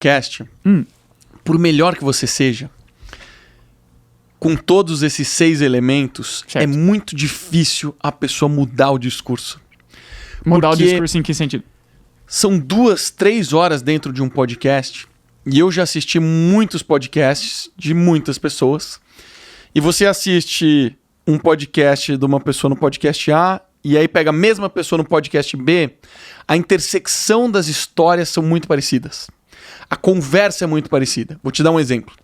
podcast, por melhor que você seja, com todos esses 6 elementos, Certo. é muito difícil a pessoa mudar o discurso. Mudar Porque o discurso em que sentido? São 2, 3 horas dentro de um podcast, e eu já assisti muitos podcasts de muitas pessoas, e você assiste um podcast de uma pessoa no podcast A, e aí pega a mesma pessoa no podcast B, a intersecção das histórias são muito parecidas. A conversa é muito parecida. Vou te dar um exemplo.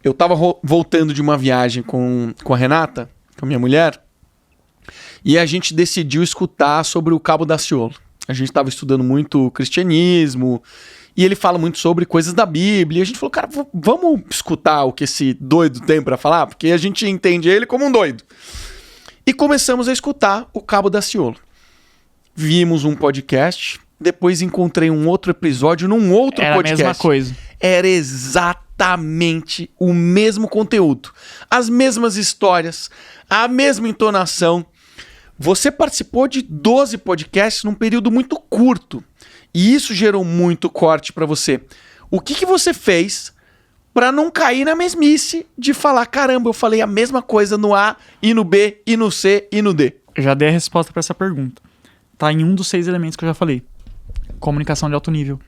Eu tava voltando de uma viagem com a Renata, com a minha mulher, e a gente decidiu escutar sobre o Cabo Daciolo. A gente estava estudando muito cristianismo, e ele fala muito sobre coisas da Bíblia, e a gente falou, cara, vamos escutar o que esse doido tem para falar, porque a gente entende ele como um doido. E começamos a escutar o Cabo Daciolo. Vimos um podcast, depois encontrei um outro episódio num outro podcast. Era a mesma coisa. Era exatamente o mesmo conteúdo, as mesmas histórias, a mesma entonação. Você participou de 12 podcasts num período muito curto, e isso gerou muito corte para você. O que você fez para não cair na mesmice de falar, caramba, eu falei a mesma coisa no A, e no B, e no C, e no D? Eu já dei a resposta para essa pergunta. Tá em um dos 6 elementos que eu já falei. Comunicação de alto nível.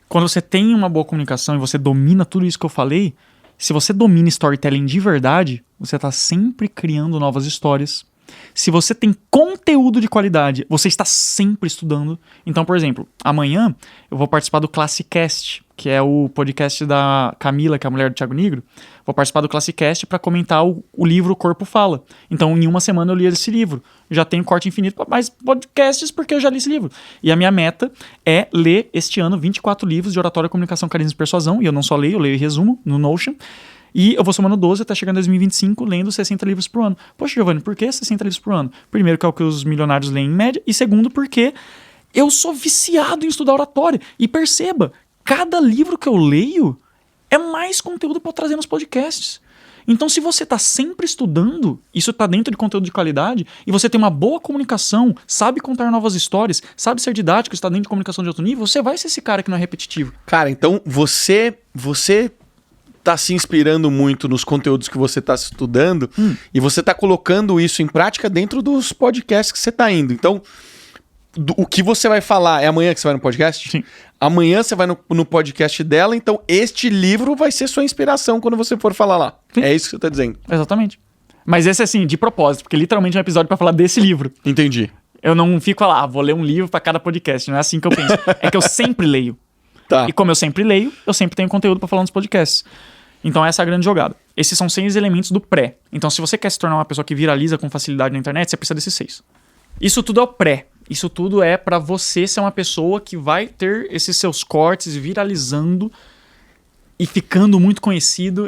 Quando você tem uma boa comunicação e você domina tudo isso que eu falei, se você domina storytelling de verdade, você está sempre criando novas histórias. Se você tem conteúdo de qualidade, você está sempre estudando. Então, por exemplo, amanhã eu vou participar do Classicast, que é o podcast da Camila, que é a mulher do Thiago Nigro. Vou participar do Classicast para comentar o livro O Corpo Fala. Então, em uma semana eu li esse livro. Já tenho corte infinito para mais podcasts porque eu já li esse livro. E a minha meta é ler este ano 24 livros de oratória, comunicação, carisma e persuasão. E eu não só leio, eu leio e resumo no Notion. E eu vou somando 12 até chegar em 2025 lendo 60 livros por ano. Poxa, Giovanni, por que 60 livros por ano? Primeiro, que é o que os milionários leem em média. E segundo, porque eu sou viciado em estudar oratória. E perceba, cada livro que eu leio é mais conteúdo para eu trazer nos podcasts. Então, se você está sempre estudando, isso está dentro de conteúdo de qualidade, e você tem uma boa comunicação, sabe contar novas histórias, sabe ser didático, está dentro de comunicação de alto nível, você vai ser esse cara que não é repetitivo. Cara, então você tá se inspirando muito nos conteúdos que você tá estudando e você tá colocando isso em prática dentro dos podcasts que você tá indo. Então, o que você vai falar é amanhã que você vai no podcast? Sim. Amanhã você vai no podcast dela, então este livro vai ser sua inspiração quando você for falar lá. Sim. É isso que você tá dizendo. Exatamente. Mas esse assim, de propósito, porque literalmente é um episódio para falar desse livro. Entendi. Eu não fico lá, vou ler um livro para cada podcast, não é assim que eu penso. É que eu sempre leio. Tá. E como eu sempre leio, eu sempre tenho conteúdo para falar nos podcasts. Então essa é a grande jogada. Esses são 6 elementos do pré. Então se você quer se tornar uma pessoa que viraliza com facilidade na internet, você precisa desses 6. Isso tudo é o pré. Isso tudo é pra você ser uma pessoa que vai ter esses seus cortes viralizando e ficando muito conhecido.